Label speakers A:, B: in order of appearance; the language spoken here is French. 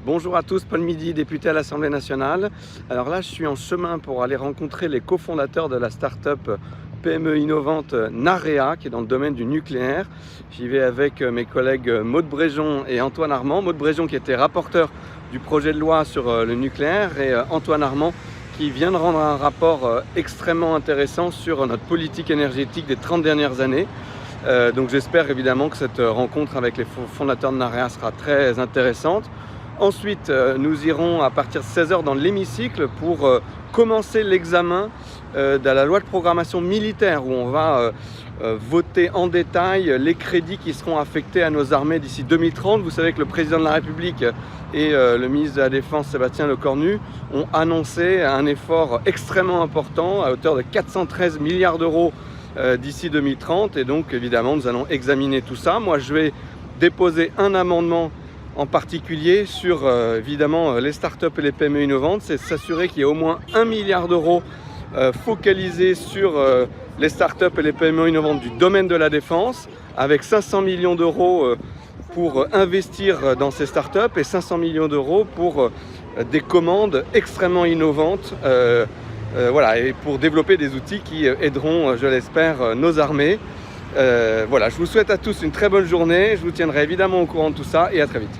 A: Bonjour à tous, Paul Midi, député à l'Assemblée nationale. Alors là, je suis en chemin pour aller rencontrer les cofondateurs de la start-up PME innovante Narea, qui est dans le domaine du nucléaire. J'y vais avec mes collègues Maude Bréjon et Antoine Armand. Maude Bréjon qui était rapporteur du projet de loi sur le nucléaire et Antoine Armand qui vient de rendre un rapport extrêmement intéressant sur notre politique énergétique des 30 dernières années. Donc j'espère évidemment que cette rencontre avec les fondateurs de Narea sera très intéressante. Ensuite, nous irons à partir de 16 h dans l'hémicycle pour commencer l'examen de la loi de programmation militaire où on va voter en détail les crédits qui seront affectés à nos armées d'ici 2030. Vous savez que le président de la République et le ministre de la Défense, Sébastien Lecornu, ont annoncé un effort extrêmement important à hauteur de 413 milliards d'euros d'ici 2030. Et donc, évidemment, nous allons examiner tout ça. Moi, je vais déposer un amendement en particulier sur évidemment les startups et les PME innovantes, c'est s'assurer qu'il y ait au moins 1 milliard d'euros focalisés sur les startups et les PME innovantes du domaine de la défense, avec 500 millions d'euros pour investir dans ces startups et 500 millions d'euros pour des commandes extrêmement innovantes, voilà, et pour développer des outils qui aideront, je l'espère, nos armées. Voilà, je vous souhaite à tous une très bonne journée, je vous tiendrai évidemment au courant de tout ça et à très vite.